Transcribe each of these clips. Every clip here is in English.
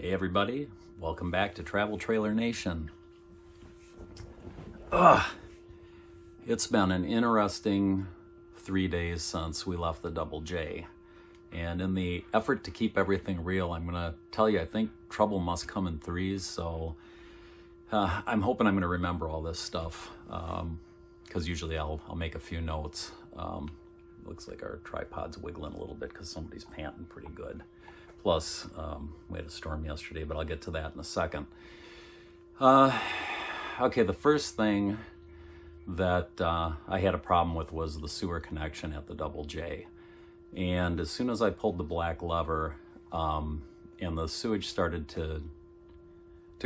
Hey everybody, welcome back to Travel Trailer Nation. It's been an interesting 3 days since we left the Double J. And in the effort to keep everything real, I'm gonna tell you, I think trouble must come in threes, so I'm hoping I'm gonna remember all this stuff, because usually I'll make a few notes. Looks like our tripod's wiggling a little bit because somebody's panting pretty good. Plus, we had a storm yesterday, but I'll get to that in a second. Okay, the first thing that I had a problem with was the sewer connection at the Double J. And as soon as I pulled the black lever, and the sewage started to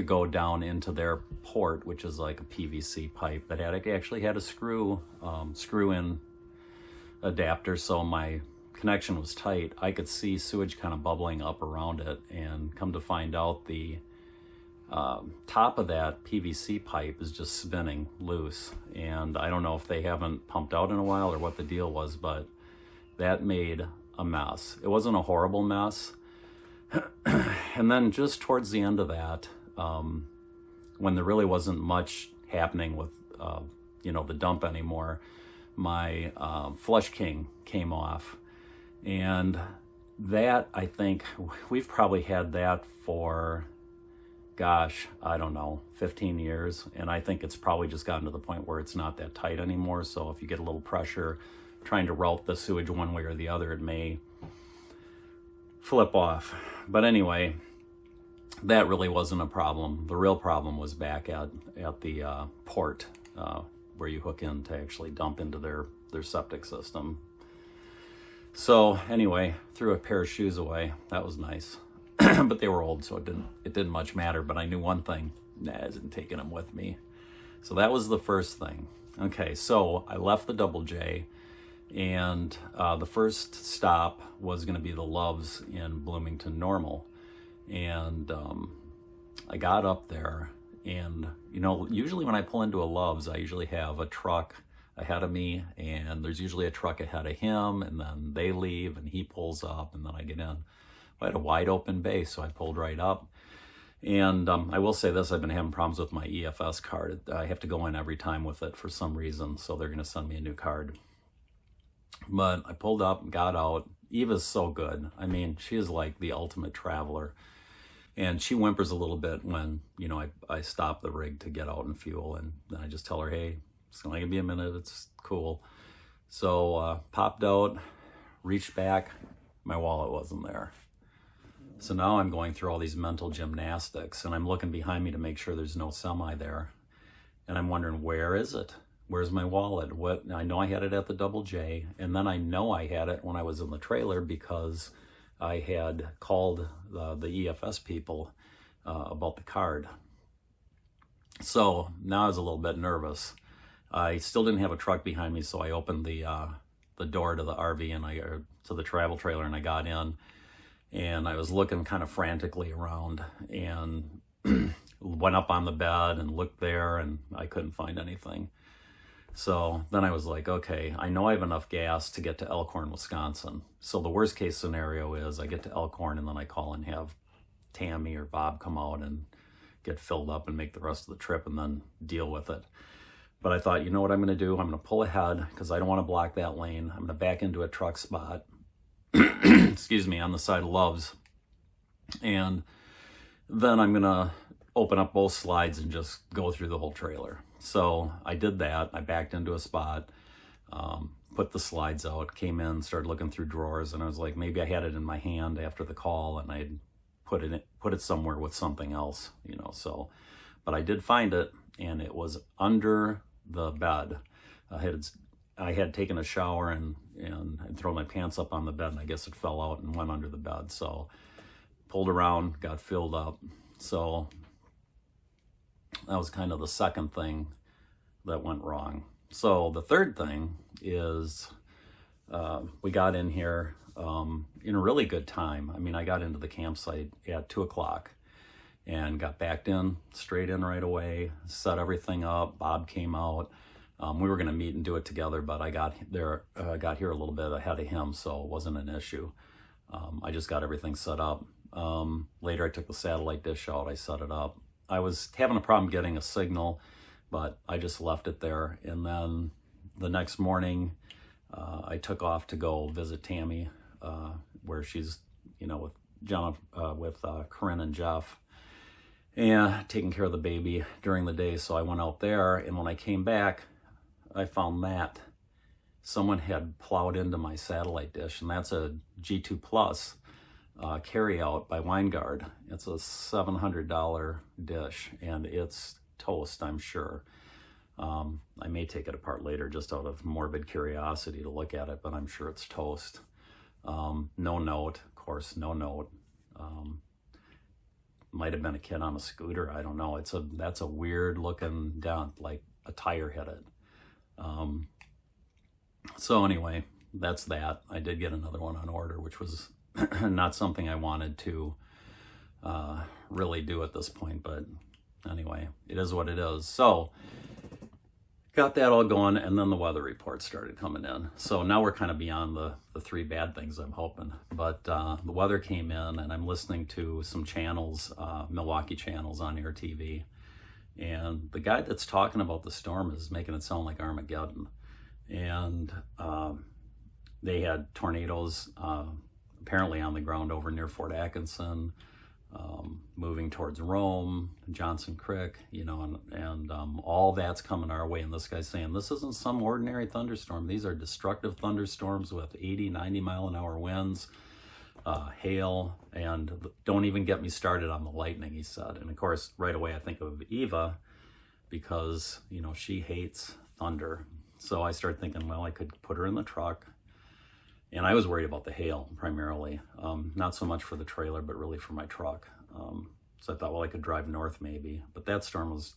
go down into their port, which is like a PVC pipe that actually had a screw-in adapter, so my connection was tight. I could see sewage kind of bubbling up around it, and come to find out the top of that PVC pipe is just spinning loose. And I don't know if they haven't pumped out in a while or what the deal was, but that made a mess. It wasn't a horrible mess. And then just towards the end of that, when there really wasn't much happening with the dump anymore, my flush king came off. And that, I think, we've probably had that for, gosh, I don't know, 15 years. And I think it's probably just gotten to the point where it's not that tight anymore. So if you get a little pressure trying to route the sewage one way or the other, it may flip off. But anyway, that really wasn't a problem. The real problem was back at the port where you hook in to actually dump into their septic system. So anyway, threw a pair of shoes away. That was nice. But they were old, so it didn't much matter. But I knew one thing: I isn't taking them with me. So that was the first thing. Okay, so I left the Double J, and the first stop was going to be the Loves in Bloomington Normal. And I got up there, and usually when I pull into a Loves, I usually have a truck ahead of me, and there's usually a truck ahead of him, and then they leave and he pulls up, and then I get in. I had a wide open bay, so I pulled right up. And I will say this: I've been having problems with my EFS card. I have to go in every time with it for some reason, so they're going to send me a new card. But I pulled up, got out. Eva's so good. I mean, she is like the ultimate traveler. And she whimpers a little bit when, I stop the rig to get out and fuel, and then I just tell her, hey, it's only gonna be a minute, it's cool. So popped out, reached back, my wallet wasn't there. So now I'm going through all these mental gymnastics, and I'm looking behind me to make sure there's no semi there. And I'm wondering, where is it? Where's my wallet? I know I had it at the Double J, and then I know I had it when I was in the trailer because I had called the EFS people about the card. So now I was a little bit nervous. I still didn't have a truck behind me, so I opened the door to the RV and to the travel trailer, and I got in, and I was looking kind of frantically around, and went up on the bed and looked there, and I couldn't find anything. So then I was like, okay, I know I have enough gas to get to Elkhorn, Wisconsin. So the worst case scenario is I get to Elkhorn and then I call and have Tammy or Bob come out and get filled up and make the rest of the trip and then deal with it. But I thought, you know what I'm going to do? I'm going to pull ahead because I don't want to block that lane. I'm going to back into a truck spot, excuse me, on the side of Loves. And then I'm going to open up both slides and just go through the whole trailer. So I did that. I backed into a spot, put the slides out, came in, started looking through drawers, and I was like, maybe I had it in my hand after the call and I'd put it somewhere with something else, so. But I did find it, and it was under the bed. I had taken a shower and thrown my pants up on the bed, and I guess it fell out and went under the bed. So pulled around, got filled up. So that was kind of the second thing that went wrong. So the third thing is we got in here in a really good time. I mean, I got into the campsite at 2 o'clock and got backed in, straight in right away, set everything up. Bob came out. We were going to meet and do it together, but I got here a little bit ahead of him, so it wasn't an issue. I just got everything set up, Later I took the satellite dish out, I set it up. I was having a problem getting a signal, but I just left it there. And then the next morning, I took off to go visit Tammy, where she's, with John, with Corinne and Jeff, and taking care of the baby during the day. So I went out there, and when I came back, I found that someone had plowed into my satellite dish, and that's a G2 Plus carry-out by Weingard. It's a $700 dish, and it's toast, I'm sure. I may take it apart later just out of morbid curiosity to look at it, but I'm sure it's toast. No note, of course, no note. Might have been a kid on a scooter, I don't know. That's a weird looking dent, like a tire hit it. So anyway, that's that. I did get another one on order, which was not something I wanted to really do at this point, but anyway, it is what it is. So got that all going, and then the weather report started coming in. So now we're kind of beyond the three bad things, I'm hoping. But the weather came in, and I'm listening to some channels, Milwaukee channels on Air TV. And the guy that's talking about the storm is making it sound like Armageddon. And they had tornadoes apparently on the ground over near Fort Atkinson, moving towards Rome, Johnson Creek, and all that's coming our way. And this guy's saying, this isn't some ordinary thunderstorm. These are destructive thunderstorms with 80, 90 mile an hour winds, hail, and don't even get me started on the lightning, he said. And of course, right away I think of Eva, because, she hates thunder. So I started thinking, well, I could put her in the truck. And I was worried about the hail primarily, not so much for the trailer, but really for my truck. So I thought, well, I could drive north maybe. But that storm was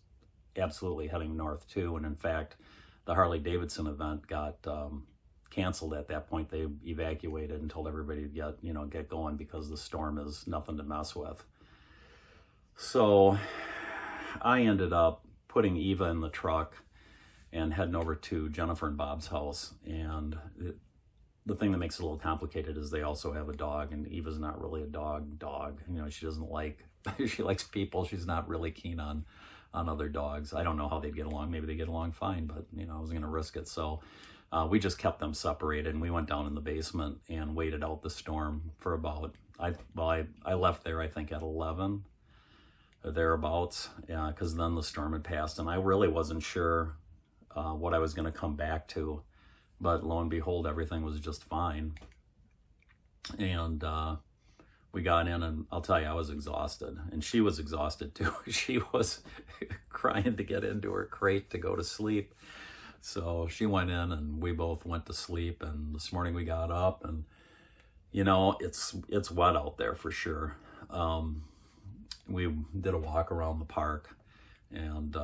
absolutely heading north too. And in fact, the Harley Davidson event got canceled at that point. They evacuated and told everybody to get going because the storm is nothing to mess with. So I ended up putting Eva in the truck and heading over to Jennifer and Bob's house. And the thing that makes it a little complicated is they also have a dog, and Eva's not really a dog. She doesn't like, she likes people. She's not really keen on other dogs. I don't know how they'd get along. Maybe they get along fine, but I wasn't going to risk it. So we just kept them separated, and we went down in the basement and waited out the storm for about, I left there, I think at 11 or thereabouts, because then the storm had passed, and I really wasn't sure what I was going to come back to. But lo and behold, everything was just fine. And we got in, and I'll tell you, I was exhausted. And she was exhausted too. She was crying to get into her crate to go to sleep. So she went in, and we both went to sleep. And this morning we got up, and it's wet out there for sure. We did a walk around the park, and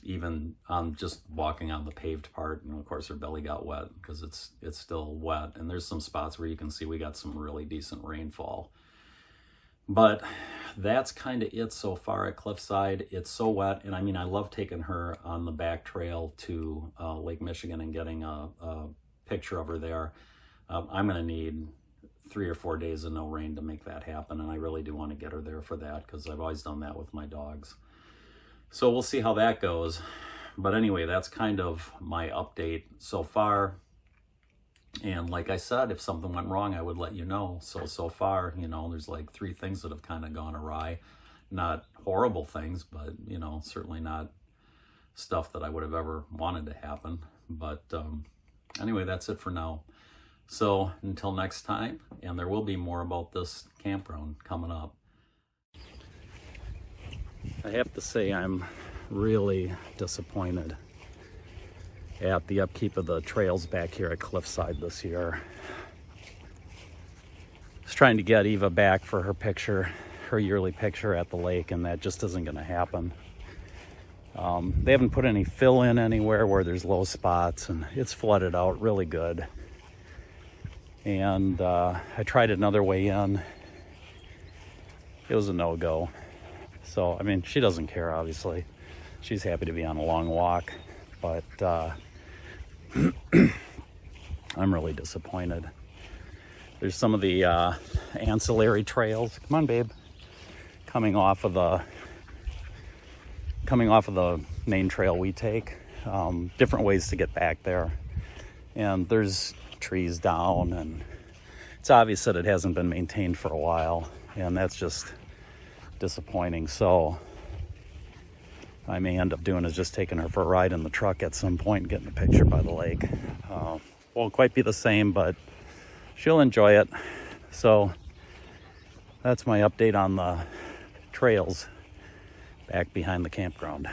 even on just walking on the paved part, of course her belly got wet because it's still wet, and there's some spots where you can see we got some really decent rainfall. But that's kind of it so far at Cliffside. It's so wet, and I love taking her on the back trail to Lake Michigan and getting a picture of her there. I'm going to need 3 or 4 days of no rain to make that happen, and I really do want to get her there for that because I've always done that with my dogs. So we'll see how that goes. But anyway, that's kind of my update so far. And like I said, if something went wrong, I would let you know. So far, there's like 3 things that have kind of gone awry. Not horrible things, but, certainly not stuff that I would have ever wanted to happen. But anyway, that's it for now. So until next time, and there will be more about this campground coming up. I have to say I'm really disappointed at the upkeep of the trails back here at Cliffside this year. I was trying to get Eva back for her picture, her yearly picture at the lake, and that just isn't going to happen. They haven't put any fill in anywhere where there's low spots, and it's flooded out really good. And I tried another way in. It was a no-go. So, she doesn't care, obviously. She's happy to be on a long walk, but I'm really disappointed. There's some of the ancillary trails. Come on, babe. Coming off of the main trail we take. Different ways to get back there. And there's trees down, and it's obvious that it hasn't been maintained for a while, and that's just disappointing. So I may end up doing is just taking her for a ride in the truck at some point and getting a picture by the lake. Won't quite be the same, but she'll enjoy it. So that's my update on the trails back behind the campground.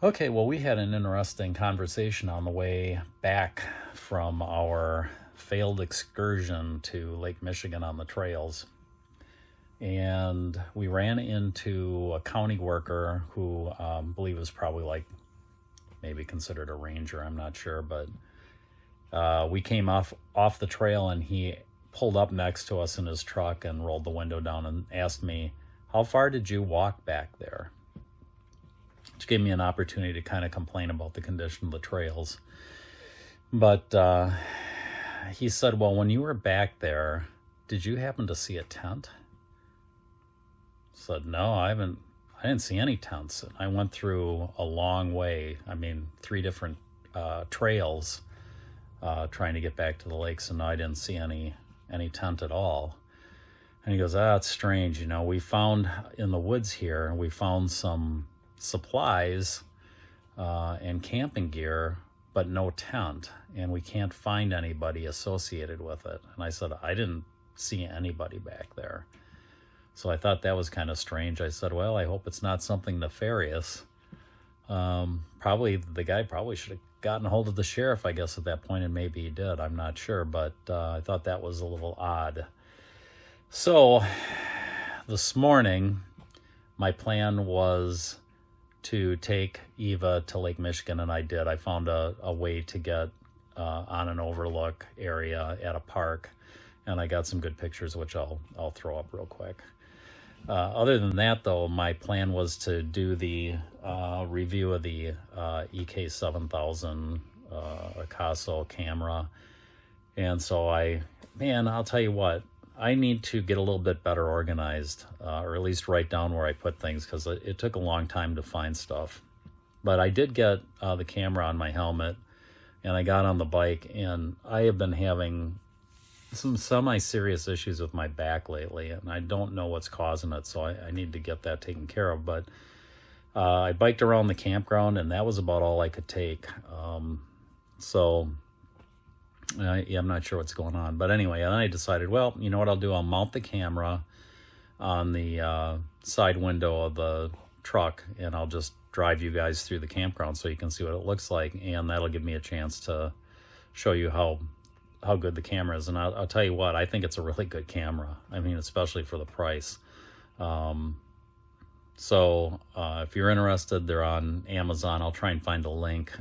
Okay, well, we had an interesting conversation on the way back from our failed excursion to Lake Michigan on the trails. And we ran into a county worker who I believe was probably like maybe considered a ranger, I'm not sure. But we came off the trail, and he pulled up next to us in his truck and rolled the window down and asked me, "How far did you walk back there?" Which gave me an opportunity to kind of complain about the condition of the trails. But he said, "Well, when you were back there, did you happen to see a tent?" I said, "No, I didn't see any tents." I went through a long way, 3 different trails trying to get back to the lake, so no, I didn't see any tent at all. And he goes, "That's strange, we found in the woods here, we found some supplies and camping gear, but no tent, and we can't find anybody associated with it." And I said, "I didn't see anybody back there." So I thought that was kind of strange. I said, "Well, I hope it's not something nefarious." Probably the guy should have gotten a hold of the sheriff, I guess, at that point, and maybe he did. I'm not sure, but I thought that was a little odd. So this morning, my plan was to take Eva to Lake Michigan, and I did. I found a way to get on an overlook area at a park, and I got some good pictures, which I'll throw up real quick. Other than that, though, my plan was to do the review of the EK7000 Akaso camera. And so I'll tell you what, I need to get a little bit better organized, or at least write down where I put things, because it took a long time to find stuff. But I did get the camera on my helmet, and I got on the bike, and I have been having some semi-serious issues with my back lately, and I don't know what's causing it, so I need to get that taken care of. But I biked around the campground, and that was about all I could take. I'm not sure what's going on. But anyway, and I decided, well, you know what I'll do? I'll mount the camera on the side window of the truck, and I'll just drive you guys through the campground so you can see what it looks like, and that'll give me a chance to show you how good the camera is. And I'll tell you what, I think it's a really good camera. Especially for the price. So if you're interested, they're on Amazon. I'll try and find a link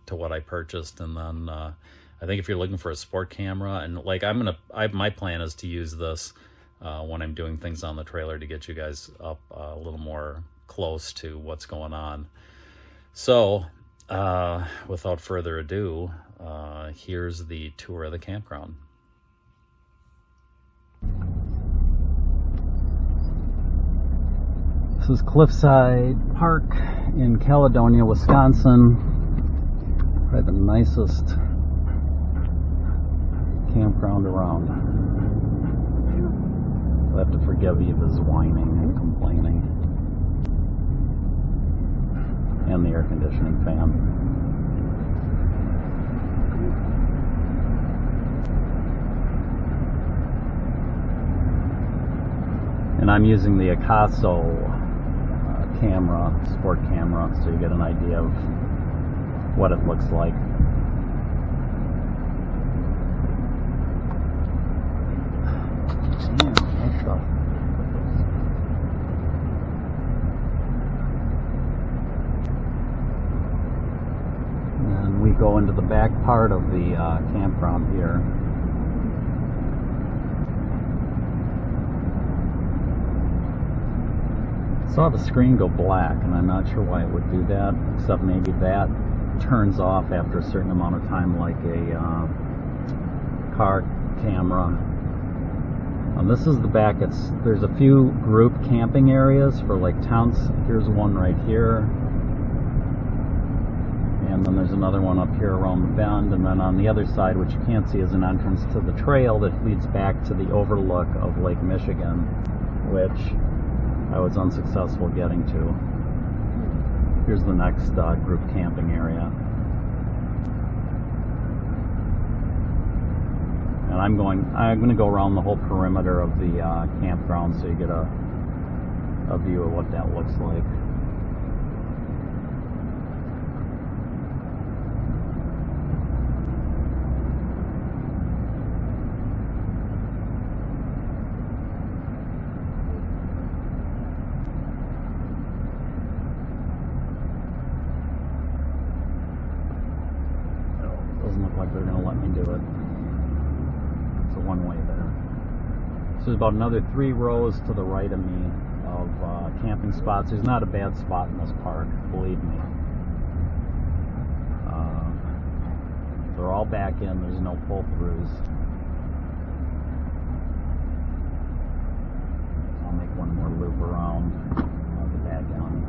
to what I purchased. And then I think if you're looking for a sport camera, and my plan is to use this when I'm doing things on the trailer to get you guys up a little more close to what's going on. So without further ado, here's the tour of the campground. This is Cliffisde Park in Caledonia, Wisconsin. Probably the nicest campground around. You'll have to forgive Eva's whining and complaining. And the air conditioning fan. And I'm using the Akaso camera, sport camera, so you get an idea of what it looks like. Man, that stuff. And we go into the back part of the campground here. Saw the screen go black, and I'm not sure why it would do that, except maybe that turns off after a certain amount of time, like a car camera. This is the back. There's a few group camping areas for like towns. Here's one right here, and then there's another one up here around the bend, and then on the other side, which you can't see, is an entrance to the trail that leads back to the overlook of Lake Michigan, which I was unsuccessful getting to. Here's the next group camping area. And I'm going to go around the whole perimeter of the campground so you get a view of what that looks like. Doesn't look like they're going to let me do it. It's a one-way there. So there's about another 3 rows to the right of me of camping spots. There's not a bad spot in this park, believe me. They're all back in. There's no pull-throughs. I'll make one more loop around the back end.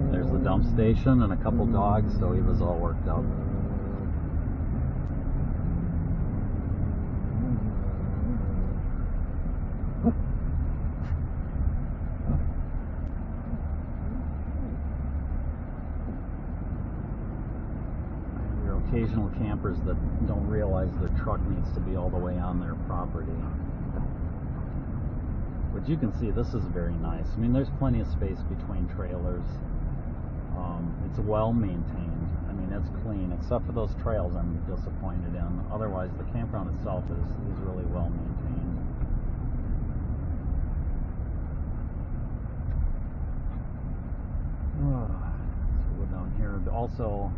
There's the dump station and a couple dogs, so he was all worked up. There are occasional campers that don't realize their truck needs to be all the way on their property. But you can see this is very nice. I mean, there's plenty of space between trailers. It's well maintained. I mean, it's clean, except for those trails I'm disappointed in. Otherwise, the campground itself is really well maintained. So we're down here. Also,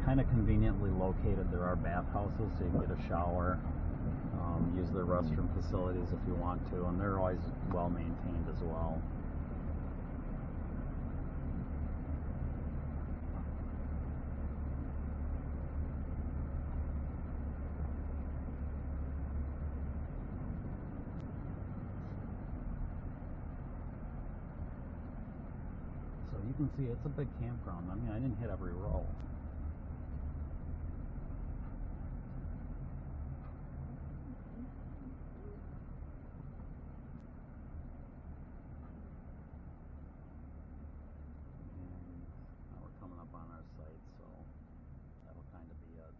kind of conveniently located, there are bathhouses, so you can get a shower. Use their restroom facilities if you want to, and they're always well maintained as well. So you can see it's a big campground. I mean, I didn't hit every row. On our site, so that'll kind of be it.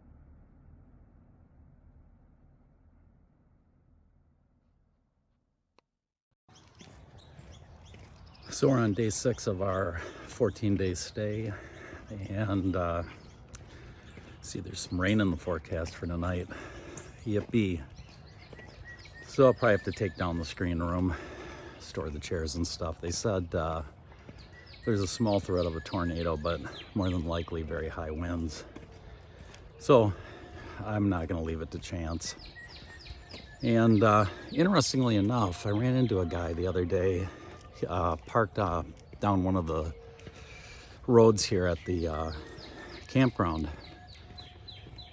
So we're on day 6 of our 14-day stay, and see, there's some rain in the forecast for tonight. Yippee. So I'll probably have to take down the screen room, store the chairs and stuff. They said there's a small threat of a tornado, but more than likely very high winds. So I'm not going to leave it to chance. And interestingly enough, I ran into a guy the other day, parked down one of the roads here at the campground.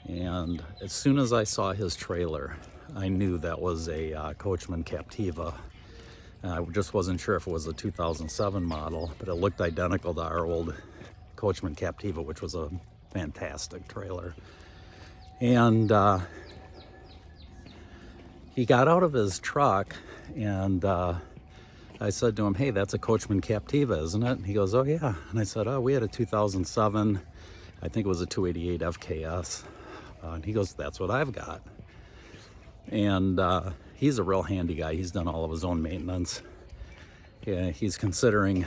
And as soon as I saw his trailer, I knew that was a Coachman Captiva. I just wasn't sure if it was a 2007 model, but it looked identical to our old Coachman Captiva, which was a fantastic trailer. And he got out of his truck, and I said to him, "Hey, that's a Coachman Captiva, isn't it?" And he goes, "Oh, yeah." And I said, "Oh, we had a 2007, I think it was a 288 FKS. And he goes, "That's what I've got." And he's a real handy guy. He's done all of his own maintenance. Yeah, he's considering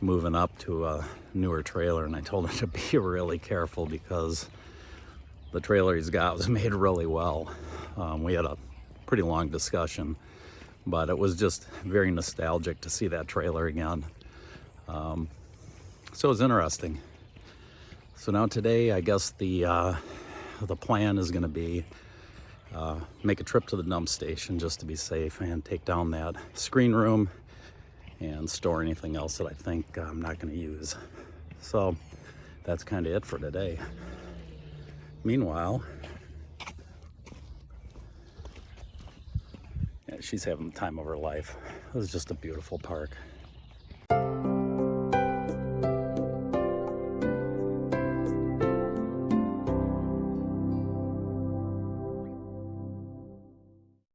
moving up to a newer trailer, and I told him to be really careful because the trailer he's got was made really well. We had a pretty long discussion, but it was just very nostalgic to see that trailer again. So it was interesting. So now today, I guess the plan is going to be make a trip to the dump station just to be safe and take down that screen room and store anything else that I think I'm not going to use. So that's kind of it for today. Meanwhile, yeah, she's having the time of her life. It was just a beautiful park.